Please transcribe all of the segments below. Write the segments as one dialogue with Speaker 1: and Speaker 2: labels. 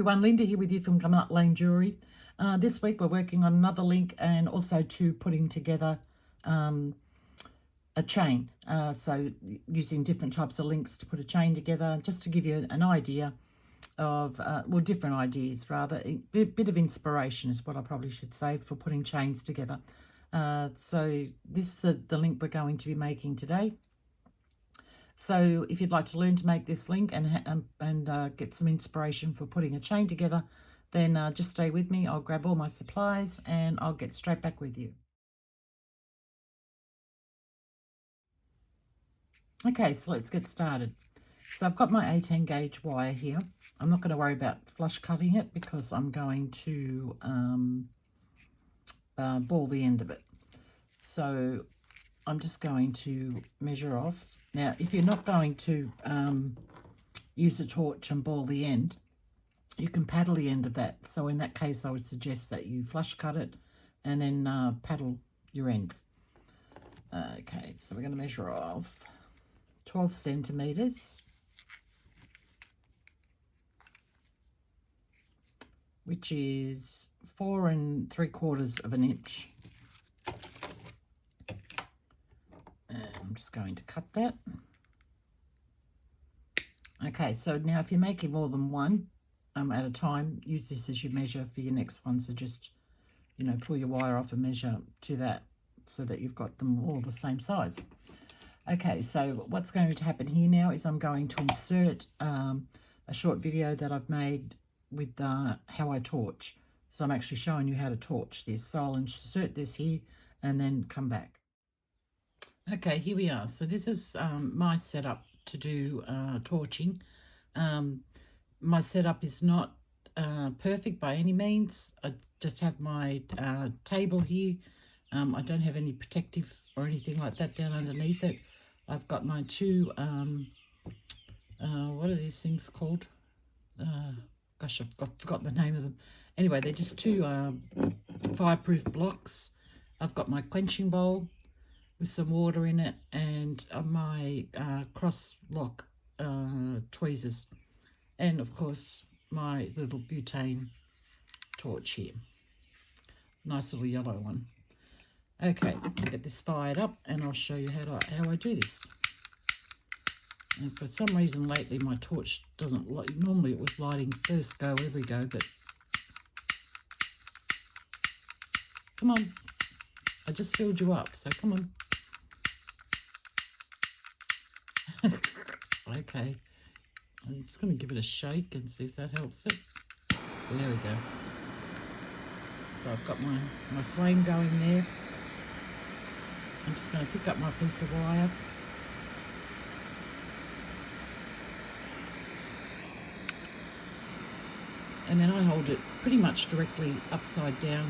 Speaker 1: everyone, Linda here with you from Come Up Lane Jewelry. This week we're working on another link and also to putting together a chain. So using different types of links to put a chain together, just to give you an idea of, well, different ideas rather. A bit of inspiration is what I probably should say for putting chains together. So this is the link we're going to be making today. So if you'd like to learn to make this link and get some inspiration for putting a chain together, then just stay with me. I'll grab all my supplies and I'll get straight back with you. Okay, so let's get started. So I've got my 18 gauge wire here. I'm not going to worry about flush cutting it because I'm going to ball the end of it. So I'm just going to measure off. Now, if you're not going to use a torch and ball the end, you can paddle the end of that. So in that case, I would suggest that you flush cut it and then paddle your ends. Okay, so we're going to measure off 12 centimeters, which is 4 3/4 of an inch. I'm just going to cut that. Okay, so now if you're making more than one at a time, use this as your measure for your next one. So just, you know, pull your wire off and measure to that so that you've got them all the same size. Okay, so what's going to happen here now is I'm going to insert a short video that I've made with how I torch. So I'm actually showing you how to torch this. So I'll insert this here and then come back. Okay, here we are. So this is my setup to do torching. My setup is not perfect by any means. I just have my table here. I don't have any protective or anything like that down underneath it. I've got my two, what are these things called? Gosh, I've forgotten the name of them. Anyway, they're just two fireproof blocks. I've got my quenching bowl with some water in it and my cross lock tweezers, and of course my little butane torch here, nice little yellow one. Okay, I'll get this fired up and I'll show you how I do this. And for some reason lately my torch doesn't light. Normally it was lighting first go every go, but come on, I just filled you up, so come on. Okay, I'm just going to give it a shake and see if that helps it. There we go. So I've got my flame going there. I'm just going to pick up my piece of wire. And then I hold it pretty much directly upside down.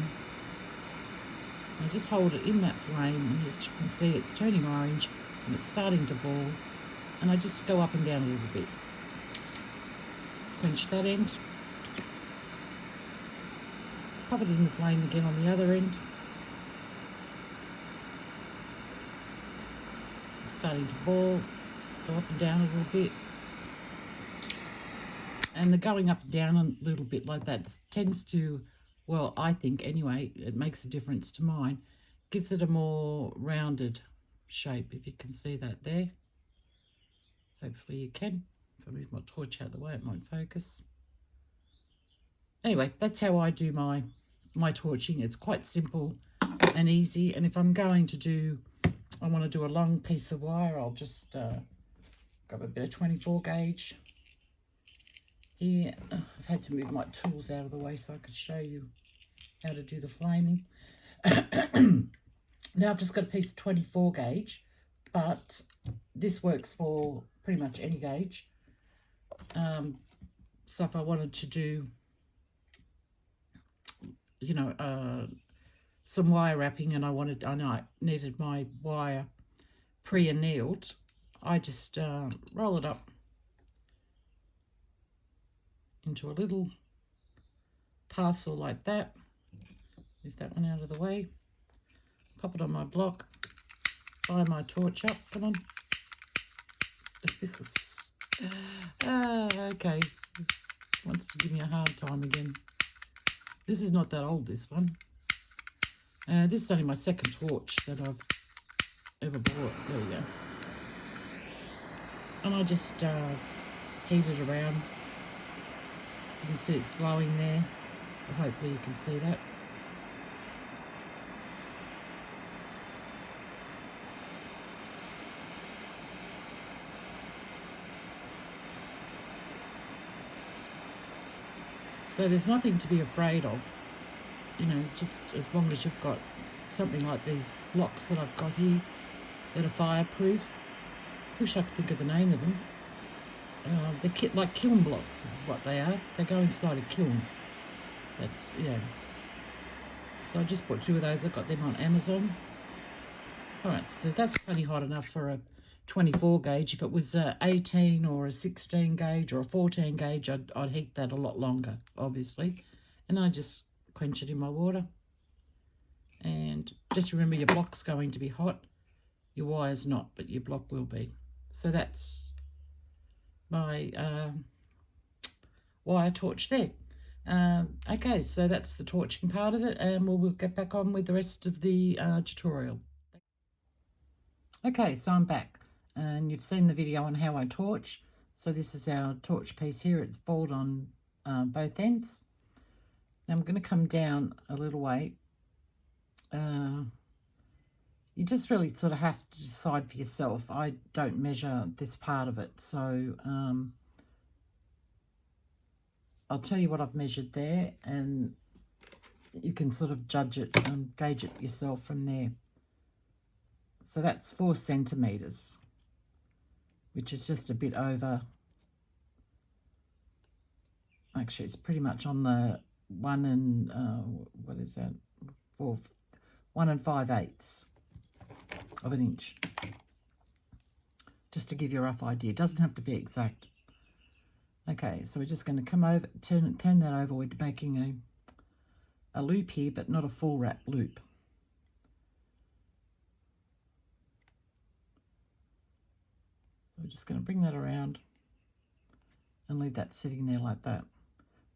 Speaker 1: I just hold it in that flame, and as you can see it's turning orange and it's starting to ball. And I just go up and down a little bit. Quench that end. Pop it in the flame again on the other end. It's starting to ball. Go up and down a little bit. And the going up and down a little bit like that tends to, well, I think anyway, it makes a difference to mine. Gives it a more rounded shape, if you can see that there. Hopefully you can. If I move my torch out of the way, it might focus. Anyway, that's how I do my torching. It's quite simple and easy. And if I'm going to do, I want to do a long piece of wire, I'll just grab a bit of 24 gauge. Here, I've had to move my tools out of the way so I could show you how to do the flaming. Now I've just got a piece of 24 gauge, but this works for pretty much any gauge. So if I wanted to do, you know, some wire wrapping and I needed my wire pre-annealed, I just roll it up into a little parcel like that. Move that one out of the way. Pop it on my block. Fire my torch up. Come on. Okay. wants to give me a hard time again. This is not that old, this one. This is only my second torch that I've ever bought. There we go. And I just heat it around. You can see it's glowing there. Hopefully you can see that. So there's nothing to be afraid of, you know, just as long as you've got something like these blocks that I've got here that are fireproof. Wish I could think of the name of them. They're like kiln blocks is what they are. They go inside a kiln. That's, yeah. So I just bought 2 of those. I got them on Amazon. Alright, so that's plenty hot enough for a 24 gauge. If it was a 18 or a 16 gauge or a 14 gauge, I'd heat that a lot longer, obviously. And I just quench it in my water. And just remember, your block's going to be hot. Your wire's not, but your block will be. So that's my wire torch there. Okay, so that's the torching part of it, and we'll get back on with the rest of the tutorial. Okay, so I'm back, and you've seen the video on how I torch. So this is our torch piece here. It's balled on both ends. Now I'm going to come down a little way. You just really sort of have to decide for yourself. I don't measure this part of it, so I'll tell you what I've measured there, and you can sort of judge it and gauge it yourself from there. So that's 4 centimetres, which is just a bit over. Actually, it's pretty much on the 1 and what is that? 1 5/8 of an inch. Just to give you a rough idea. It doesn't have to be exact. Okay, so we're just going to come over, turn that over. We're making a loop here, but not a full wrap loop. So we're just going to bring that around and leave that sitting there like that.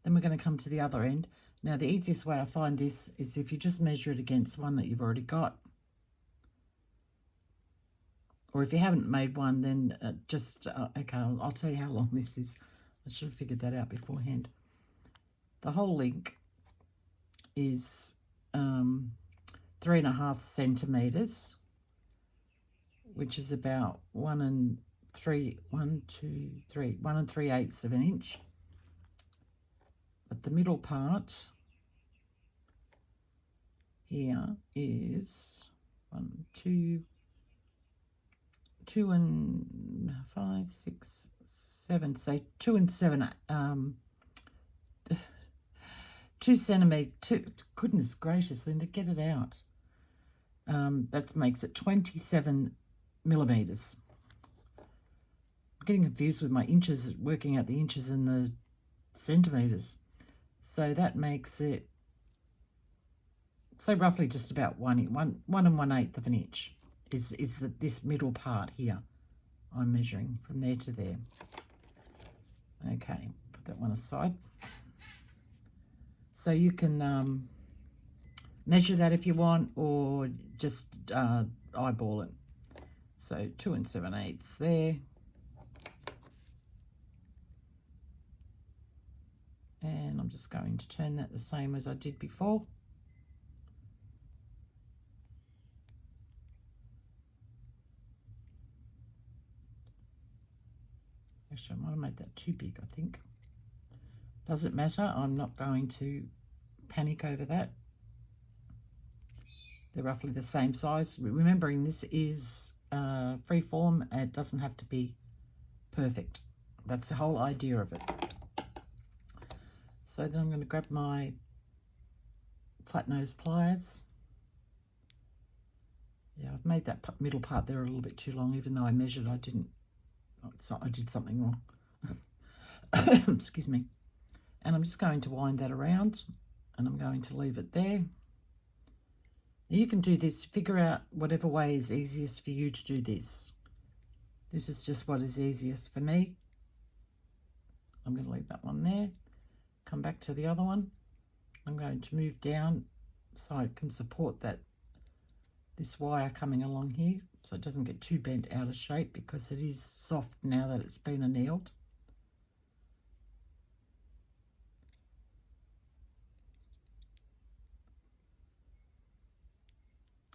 Speaker 1: Then we're going to come to the other end. Now, the easiest way I find this is if you just measure it against one that you've already got. Or if you haven't made one, then okay, I'll tell you how long this is. I should have figured that out beforehand. The whole length is 3.5 centimetres, which is about 1 3/8 of an inch. But the middle part here is 2 and 5, 6, 7. So 2 and 7. 2 centimetres. Goodness gracious, Linda, get it out. That makes it 27 millimetres. I'm getting confused with my inches, working out the inches and the centimetres. So that makes it, so roughly just about 1 and 1/8 of an inch is this middle part here. I'm measuring from there to there. Okay, put that one aside. So you can measure that if you want, or just eyeball it. So 2 7/8 there. And I'm just going to turn that the same as I did before. Actually, I might have made that too big, I think. Doesn't matter. I'm not going to panic over that. They're roughly the same size. Remembering this is free form, and it doesn't have to be perfect. That's the whole idea of it. So then I'm going to grab my flat nose pliers. Yeah, I've made that middle part there a little bit too long, even though I measured. I did something wrong. Excuse me. And I'm just going to wind that around, and I'm going to leave it there. Now you can do this, figure out whatever way is easiest for you to do this. This is just what is easiest for me. I'm going to leave that one there. come back to the other one. I'm going to move down so I can support this wire coming along here so it doesn't get too bent out of shape, because it is soft now that it's been annealed.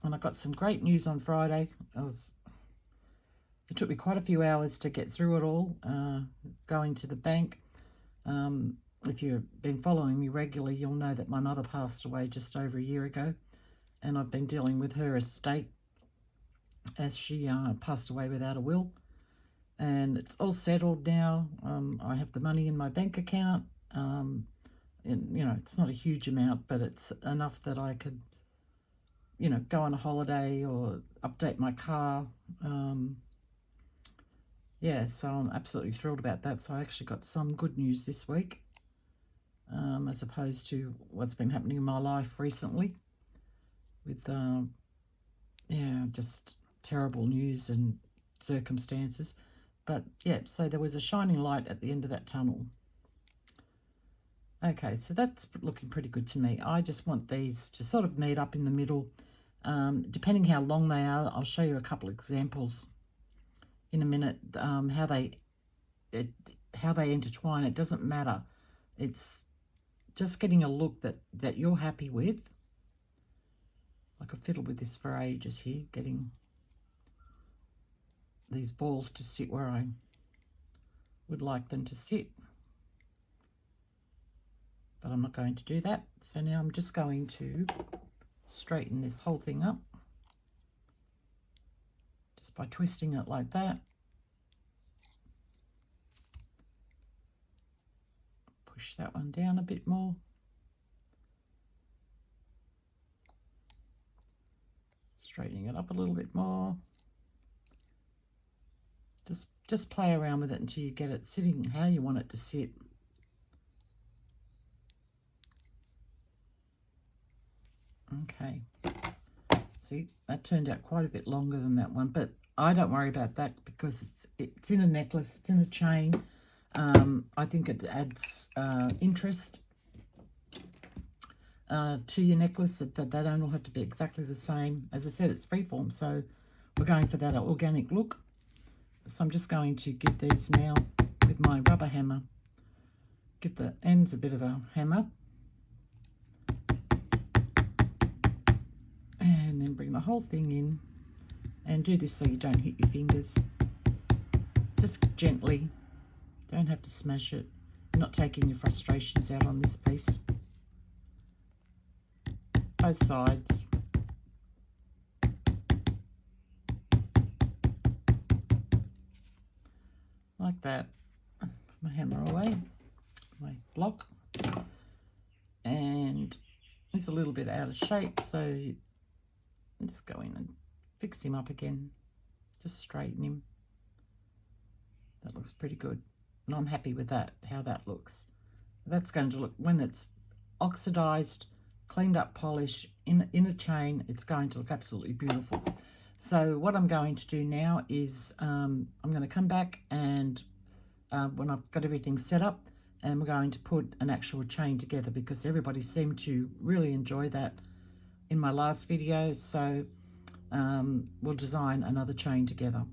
Speaker 1: And I got some great news on Friday. It took me quite a few hours to get through it all, going to the bank. If you've been following me regularly, you'll know that my mother passed away just over a year ago, and I've been dealing with her estate as she passed away without a will. And it's all settled now. I have the money in my bank account. And, you know, it's not a huge amount, but it's enough that I could, you know, go on a holiday or update my car. Yeah, so I'm absolutely thrilled about that. So I actually got some good news this week, as opposed to what's been happening in my life recently with, yeah, just terrible news and circumstances. But yeah, so there was a shining light at the end of that tunnel. Okay, so that's looking pretty good to me. I just want these to sort of meet up in the middle. Depending how long they are, I'll show you a couple examples in a minute, how they intertwine. It doesn't matter. It's just getting a look that you're happy with. I could fiddle with this for ages here, getting these balls to sit where I would like them to sit. But I'm not going to do that. So now I'm just going to straighten this whole thing up just by twisting it like that. Push that one down a bit more. Straightening it up a little bit more. Just play around with it until you get it sitting how you want it to sit. Okay. See, that turned out quite a bit longer than that one, but I don't worry about that because it's in a necklace, it's in a chain. I think it adds interest to your necklace, that they don't all have to be exactly the same. As I said, it's freeform, so we're going for that organic look. So I'm just going to give these now with my rubber hammer. Give the ends a bit of a hammer. And then bring the whole thing in. And do this so you don't hit your fingers. Just gently. Don't have to smash it. You're not taking your frustrations out on this piece. Both sides. Like that. Put my hammer away. My block. And it's a little bit out of shape, so I'm just go in and fix him up again. Just straighten him. That looks pretty good. And I'm happy with that, how that looks. That's going to look, when it's oxidized, cleaned up polish in a chain, it's going to look absolutely beautiful. So what I'm going to do now is I'm going to come back and when I've got everything set up, and we're going to put an actual chain together, because everybody seemed to really enjoy that in my last video. So we'll design another chain together.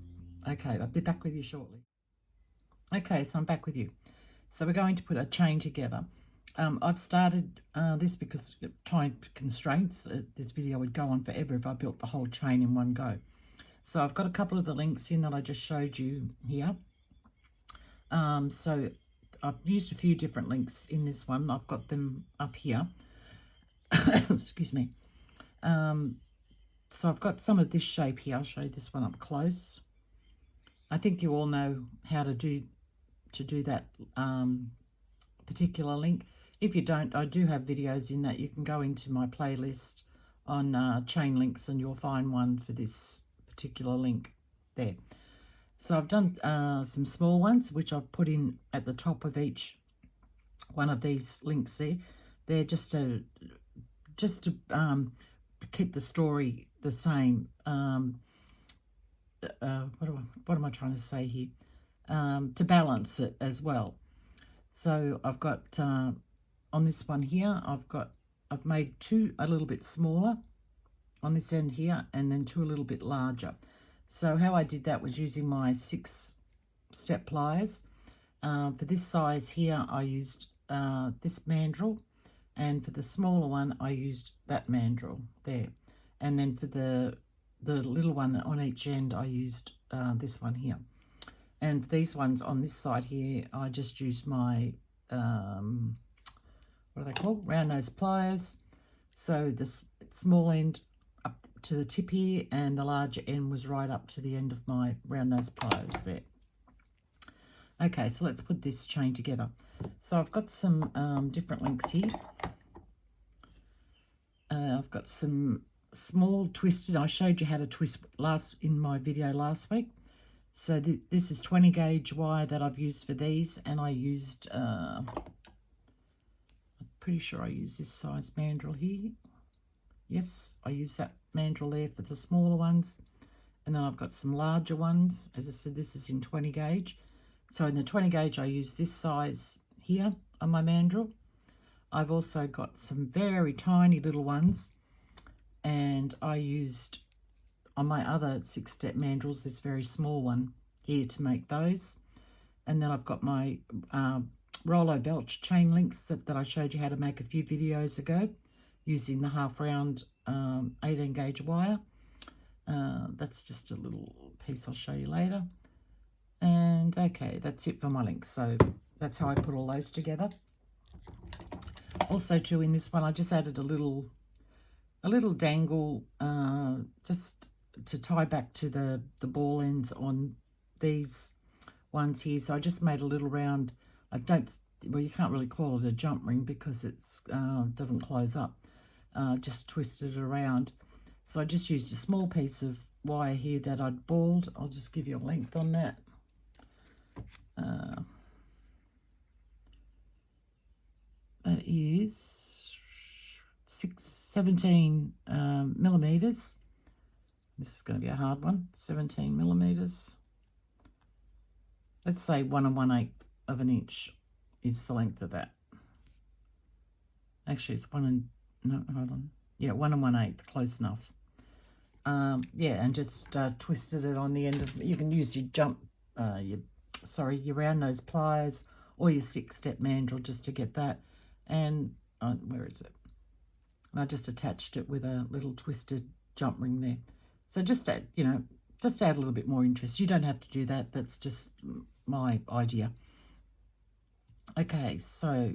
Speaker 1: Okay, I'll be back with you shortly. Okay, so I'm back with you. So we're going to put a chain together. I've started this because of time constraints. This video would go on forever if I built the whole chain in one go. So I've got a couple of the links in that I just showed you here. So I've used a few different links in this one. I've got them up here. Excuse me. So I've got some of this shape here. I'll show you this one up close. I think you all know how to do that particular link. If you don't, I do have videos in that. You can go into my playlist on chain links and you'll find one for this particular link there. So I've done some small ones, which I've put in at the top of each one of these links there. They're just to keep the story the same. What am I trying to say here? To balance it as well. So I've got on this one here, I've made two a little bit smaller on this end here, and then two a little bit larger. So how I did that was using my 6-step pliers. For this size here, I used this mandrel, and for the smaller one, I used that mandrel there. And then for the little one on each end, I used this one here. And for these ones on this side here, I just used my, what are they called? Round nose pliers. So the small end up to the tip here, and the larger end was right up to the end of my round nose pliers there. Okay, so let's put this chain together. So I've got some different links here. I've got some small twisted. I showed you how to twist in my video last week. So this is 20 gauge wire that I've used for these, and I used, I'm pretty sure I used this size mandrel here. Yes, I use that mandrel there for the smaller ones. And then I've got some larger ones. As I said, this is in 20 gauge. So in the 20 gauge, I use this size here on my mandrel. I've also got some very tiny little ones, and I used on my other 6-step mandrels this very small one here to make those. And then I've got my Rollo Belch chain links that I showed you how to make a few videos ago using the half round 18 gauge wire. That's just a little piece I'll show you later. And okay, that's it for my links. So that's how I put all those together. Also too, in this one, I just added a little dangle just to tie back to the ball ends on these ones here. So I just made a little round, well, you can't really call it a jump ring because it's doesn't close up. Just twisted it around. So I just used a small piece of wire here that I'd balled. I'll just give you a length on that. That is 17 millimeters. This is going to be a hard one. 17 millimeters. Let's say 1 1/8 of an inch is the length of that. Actually, it's 1 1/8, close enough. Yeah, and just twisted it on the end of. You can use your your round nose pliers or your 6-step mandrel just to get that. And where is it? And I just attached it with a little twisted jump ring there. So just add, just add a little bit more interest. You don't have to do that. That's just my idea. Okay, so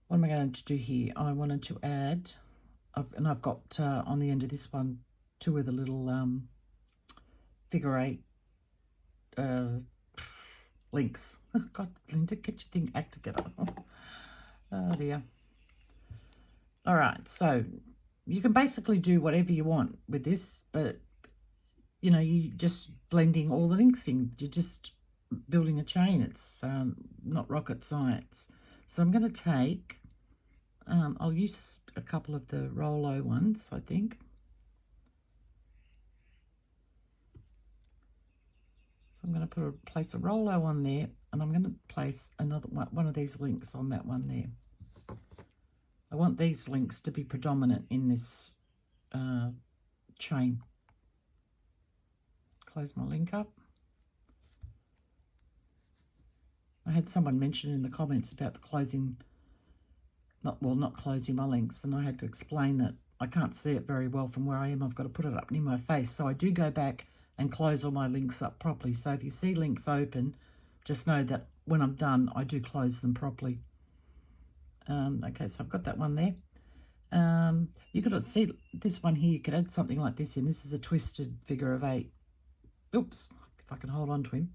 Speaker 1: what am I going to do here? I wanted to add, I've got on the end of this one 2 of the little figure 8 links. God, Linda, get your thing act together. Oh dear. All right, so you can basically do whatever you want with this, but you just blending all the links in. You're just building a chain. It's not rocket science. So I'm going to take, I'll use a couple of the Rollo ones, I think. So I'm going to place a Rollo on there, and I'm going to place another one of these links on that one there. I want these links to be predominant in this chain. Close my link up. I had someone mention in the comments about the closing, not closing my links, and I had to explain that I can't see it very well from where I am. I've got to put it up near my face. So I do go back and close all my links up properly. So if you see links open, just know that when I'm done, I do close them properly. Okay, so I've got that one there. You could see this one here. You could add something like this in. This is a twisted figure of 8. Oops, if I can hold on to him.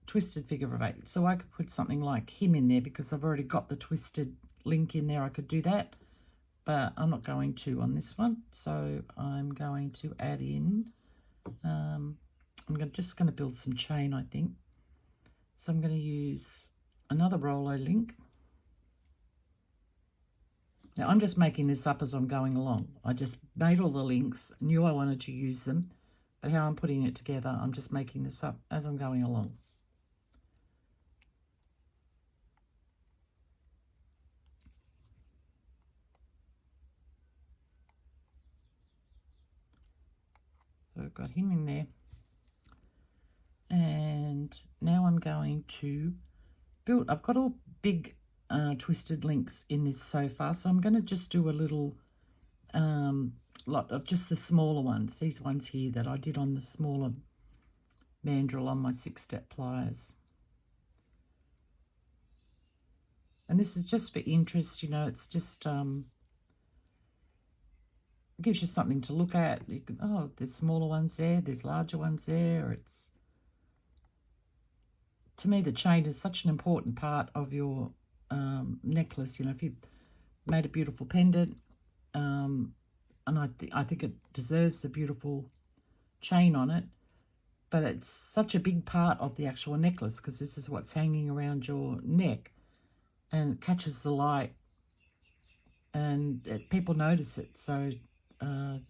Speaker 1: Twisted figure of 8. So I could put something like him in there because I've already got the twisted link in there. I could do that, but I'm not going to on this one. So I'm going to add in, I'm just going to build some chain, I think. So I'm going to use another Rollo link. Now, I'm just making this up as I'm going along. I just made all the links, knew I wanted to use them, but how I'm putting it together, I'm just making this up as I'm going along. So I've got him in there. And now I'm going to build, I've got all big twisted links in this so far, so I'm going to just do a little lot of just the smaller ones, these ones here that I did on the smaller mandrel on my 6-step pliers. And this is just for interest, you know, it's just gives you something to look at. You can, oh, there's smaller ones there, there's larger ones there. It's, to me, the chain is such an important part of your necklace. You know, if you've made a beautiful pendant, and I think it deserves a beautiful chain on it, but it's such a big part of the actual necklace because this is what's hanging around your neck, and it catches the light, and people notice it. So to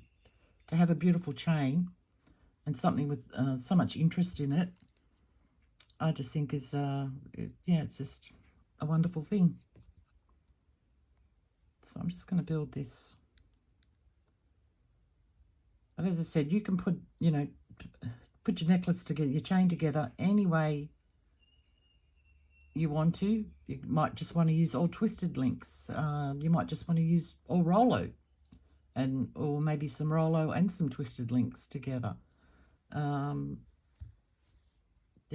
Speaker 1: have a beautiful chain and something with so much interest in it, I just think is, yeah, it's just a wonderful thing. So I'm just going to build this. But as I said, you can put, you know, put your necklace together, your chain together any way you want to. You might just want to use all twisted links. You might just want to use all Rollo, or maybe some Rollo and some twisted links together.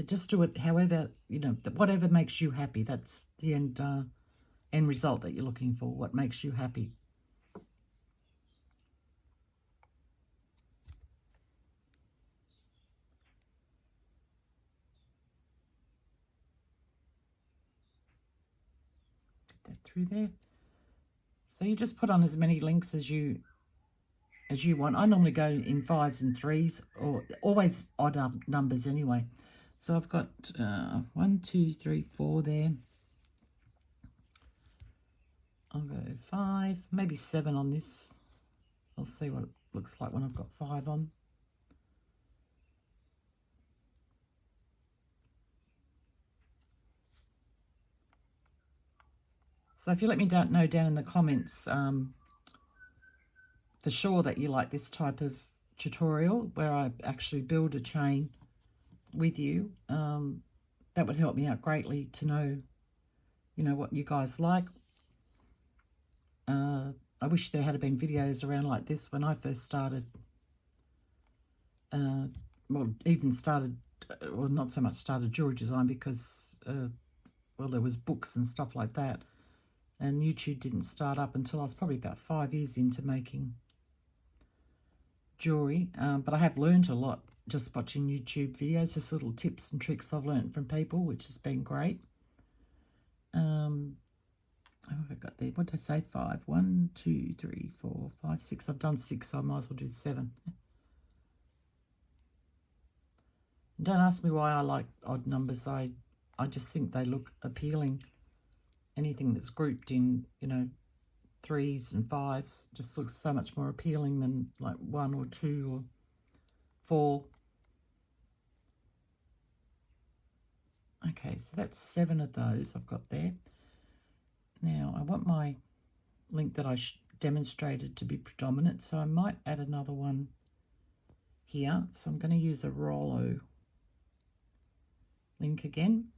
Speaker 1: Just do it however, you know, whatever makes you happy. That's the end result that you're looking for, what makes you happy. Get that through there. So you just put on as many links as you want. I normally go in 5s and 3s, or always odd numbers anyway. So I've got 1, 2, 3, 4 there. I'll go 5, maybe 7 on this. I'll see what it looks like when I've got 5 on. So if you let me know down in the comments for sure that you like this type of tutorial where I actually build a chain with you, that would help me out greatly to know, you know, what you guys like. I wish there had been videos around like this when I first started. Well, even started, well, not so much started jewelry design because, well, there was books and stuff like that. And YouTube didn't start up until I was probably about 5 years into making jewelry. But I have learned a lot just watching YouTube videos, just little tips and tricks I've learned from people, which has been great. Oh, I got there. What did I say? 5. 1, 2, 3, 4, 5, 6. I've done 6, so I might as well do 7. Don't ask me why I like odd numbers. I just think they look appealing. Anything that's grouped in, you know, 3s and 5s just looks so much more appealing than like 1 or 2 or 4. Okay, so that's 7 of those I've got there. Now I want my link that I demonstrated to be predominant, so I might add another one here. So I'm going to use a Rollo link again.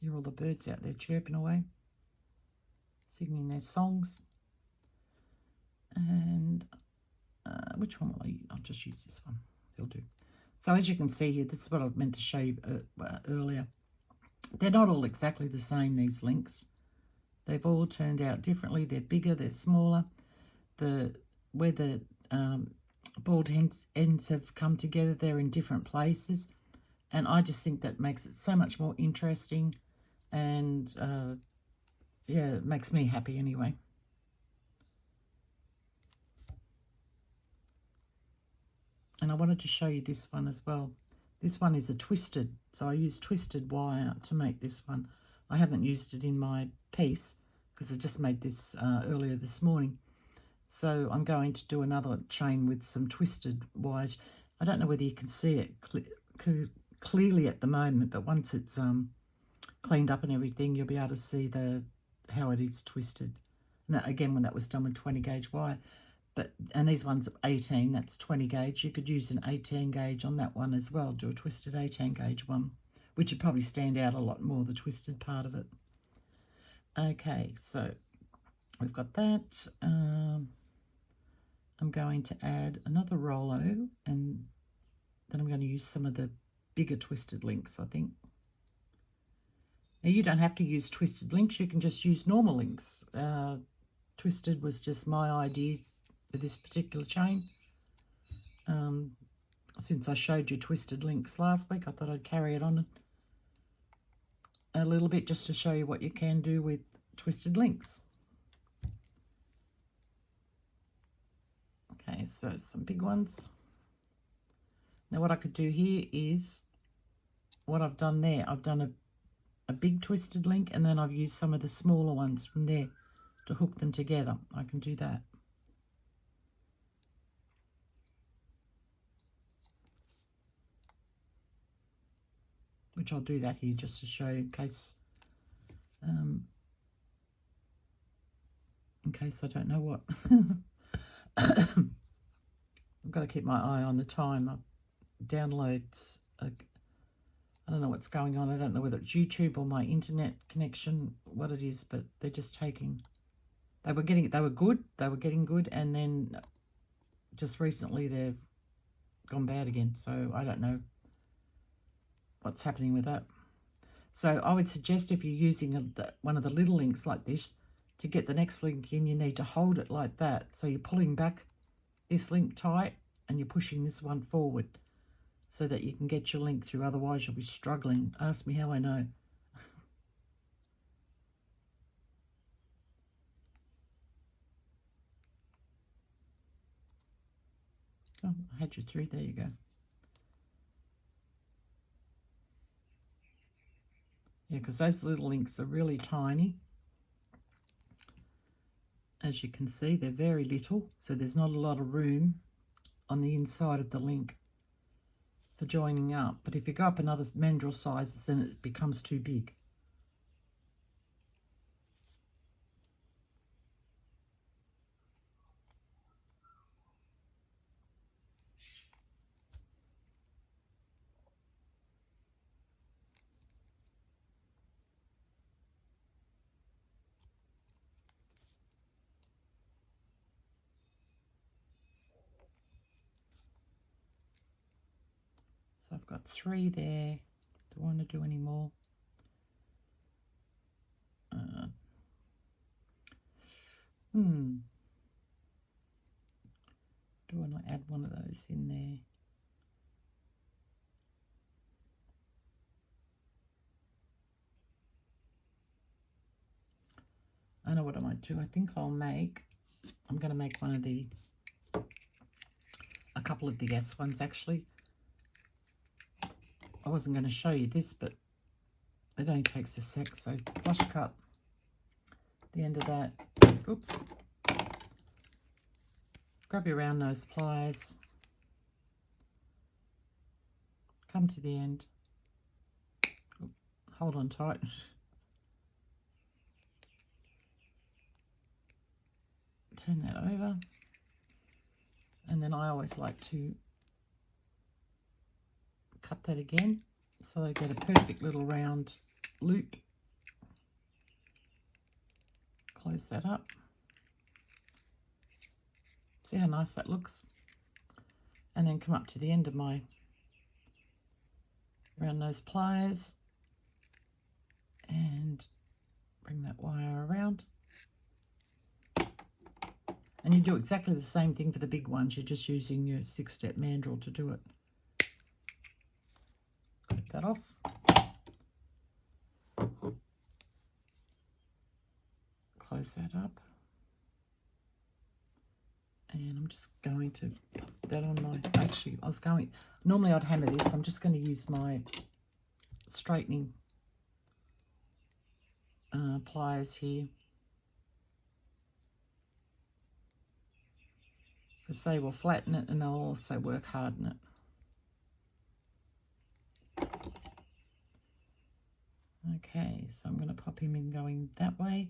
Speaker 1: Hear all the birds out there chirping away, singing their songs. And which one will I use? I'll just use this one. It'll do. So as you can see here, this is what I meant to show you earlier. They're not all exactly the same, these links. They've all turned out differently. They're bigger, they're smaller. Where the bald ends have come together, they're in different places. And I just think that makes it so much more interesting. And yeah, it makes me happy anyway. And I wanted to show you this one as well. This one is a twisted, so I used twisted wire to make this one. I haven't used it in my piece because I just made this earlier this morning. So I'm going to do another chain with some twisted wires. I don't know whether you can see it clearly at the moment, but once it's cleaned up and everything, you'll be able to see how it is twisted. And that, again, when that was done with 20 gauge wire. And these ones are 18, that's 20 gauge. You could use an 18 gauge on that one as well, do a twisted 18 gauge one, which would probably stand out a lot more, the twisted part of it. Okay, so we've got that. I'm going to add another Rolo, and then I'm going to use some of the bigger twisted links, I think. Now, you don't have to use twisted links, you can just use normal links. Twisted was just my idea with this particular chain. Since I showed you twisted links last week, I thought I'd carry it on a little bit just to show you what you can do with twisted links. Okay, so some big ones. Now what I could do here is, what I've done there, I've done a big twisted link, and then I've used some of the smaller ones from there to hook them together. I can do that. Which I'll do that here just to show you in case I don't know what. I've got to keep my eye on the time. Downloads, I don't know what's going on. I don't know whether it's YouTube or my internet connection, what it is, but they're just taking, they were getting good, and then just recently they've gone bad again. So I don't know what's happening with that. So I would suggest, if you're using one of the little links like this, to get the next link in, you need to hold it like that. So you're pulling back this link tight and you're pushing this one forward so that you can get your link through. Otherwise you'll be struggling. Ask me how I know. Oh, I had you through. There you go. Yeah, because those little links are really tiny. As you can see, they're very little, so there's not a lot of room on the inside of the link for joining up. But if you go up another mandrel sizes, then it becomes too big. So I've got 3 there. Do I want to do any more? Do I want to add one of those in there? I know what I might do. I think I'm going to make a couple of the S ones actually. I wasn't going to show you this, but it only takes a sec. So flush cut the end of that. Oops. Grab your round nose pliers. Come to the end. Hold on tight. Turn that over. And then I always like to cut that again so I get a perfect little round loop. Close that up. See how nice that looks? And then come up to the end of my round nose pliers and bring that wire around. And you do exactly the same thing for the big ones. You're just using your 6-step mandrel to do it. Clip that off. Close that up. And I'm just going to pop that on my, actually normally I'd hammer this. I'm just going to use my straightening pliers here, because they will flatten it and they'll also work harden it. Okay, so I'm going to pop him in going that way.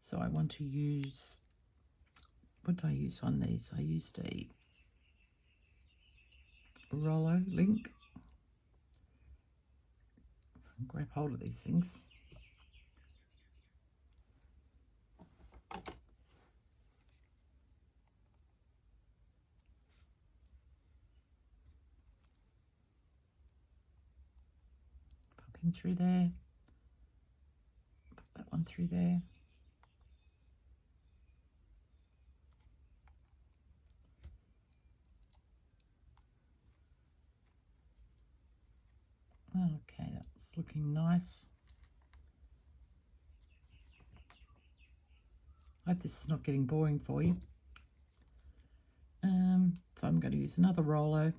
Speaker 1: So I want to use, what do I use on these? I used a Rollo link. Grab hold of these things. Pop him through there. Pop that one through there. Okay, that's looking nice. I hope this is not getting boring for you. So I'm going to use another Rollo.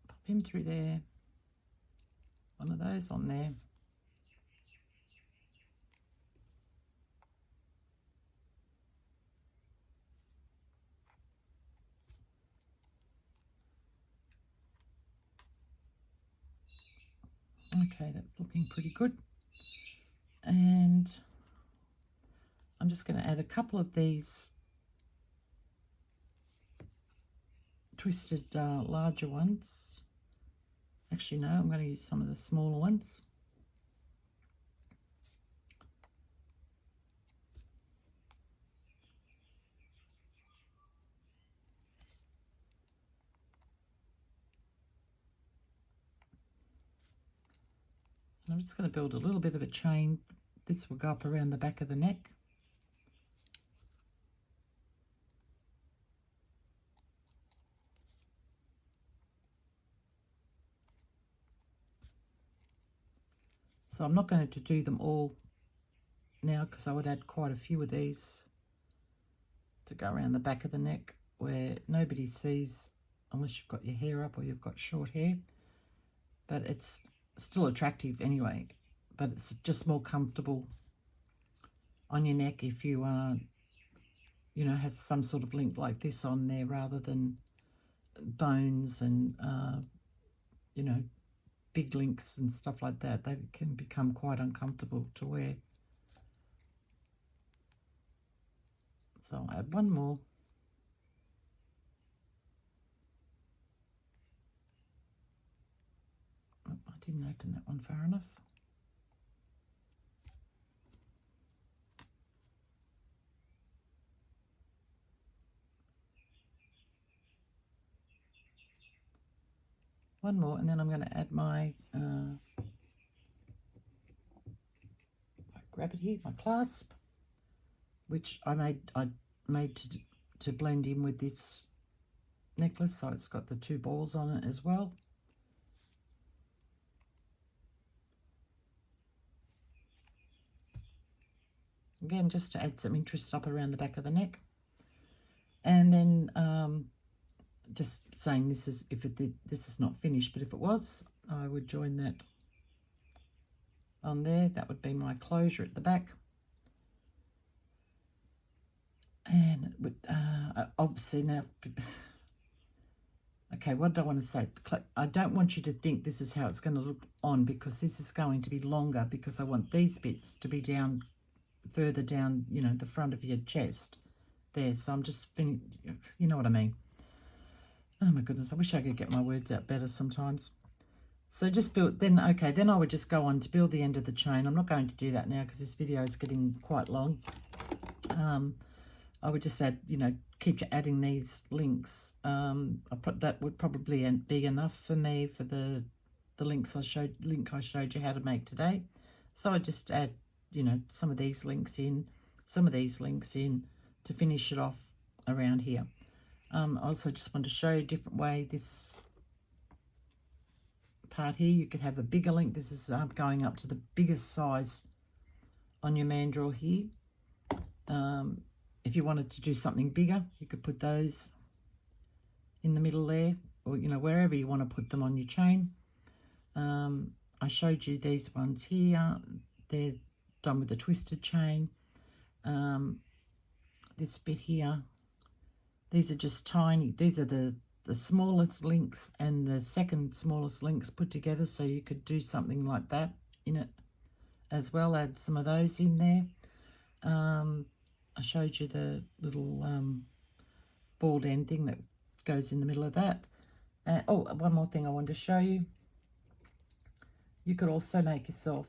Speaker 1: Pop him through there. One of those on there. Okay, that's looking pretty good. And I'm just going to add a couple of these twisted larger ones. Actually, no, I'm going to use some of the smaller ones. I'm just going to build a little bit of a chain. This will go up around the back of the neck. So I'm not going to do them all now because I would add quite a few of these to go around the back of the neck where nobody sees unless you've got your hair up or you've got short hair. But it's still attractive anyway, but it's just more comfortable on your neck if you you know, have some sort of link like this on there rather than bones and you know, big links and stuff like that. They can become quite uncomfortable to wear. So I'll add one more. Oh, I didn't open that one far enough. One more, and then I'm going to add my grab it here, my clasp, which I made to blend in with this necklace, so it's got the two balls on it as well. Again, just to add some interest up around the back of the neck. And then just saying this is, if it did, this is not finished, but if it was, I would join that on there. That would be my closure at the back. And it would obviously now, okay, what do I want to say? I don't want you to think this is how it's going to look on, because this is going to be longer, because I want these bits to be down further down, you know, the front of your chest there. So I'm just finishing, you know what I mean. Oh my goodness, I wish I could get my words out better sometimes. So just build, then okay, then I would just go on to build the end of the chain. I'm not going to do that now because this video is getting quite long. I would just add, you know, keep adding these links. That would probably be enough for me for the links I showed you how to make today. So I just add, you know, some of these links in, some of these links in to finish it off around here. I also just want to show you a different way. This part here, you could have a bigger link. This is going up to the biggest size on your mandrel here. If you wanted to do something bigger, you could put those in the middle there, or, you know, wherever you want to put them on your chain. I showed you these ones here. They're done with a twisted chain. This bit here, these are just tiny. These are the the smallest links and the second smallest links put together, so you could do something like that in it as well. Add some of those in there. I showed you the little balled end thing that goes in the middle of that. Oh, one more thing I wanted to show you. You could also make yourself,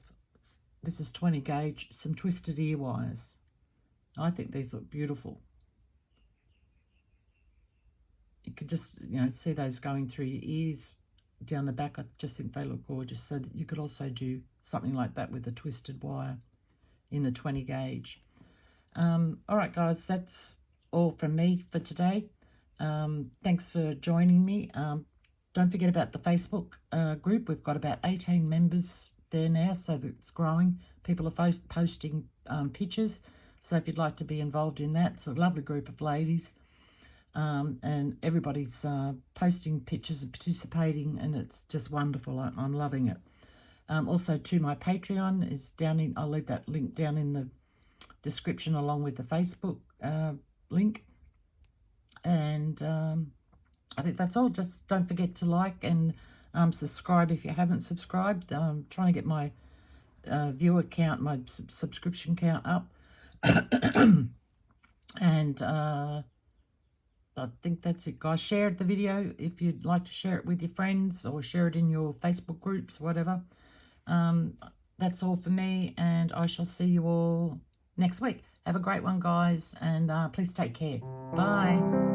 Speaker 1: this is 20 gauge, some twisted ear wires. I think these look beautiful. You could just, see those going through your ears down the back. I just think they look gorgeous. So that you could also do something like that with a twisted wire in the 20 gauge. All right, guys, that's all from me for today. Thanks for joining me. Don't forget about the Facebook group. We've got about 18 members there now, so that it's growing. People are posting pictures. So if you'd like to be involved in that, it's a lovely group of ladies. And everybody's posting pictures and participating, and it's just wonderful. I'm loving it. Also, to my Patreon is down in, I'll leave that link down in the description along with the Facebook link. And I think that's all. Just don't forget to like and subscribe if you haven't subscribed. I'm trying to get my viewer count, my subscription count up. And I think that's it, guys. Share the video if you'd like to share it with your friends, or share it in your Facebook groups, whatever. That's all for me, and I shall see you all next week. Have a great one, guys, and please take care. Bye.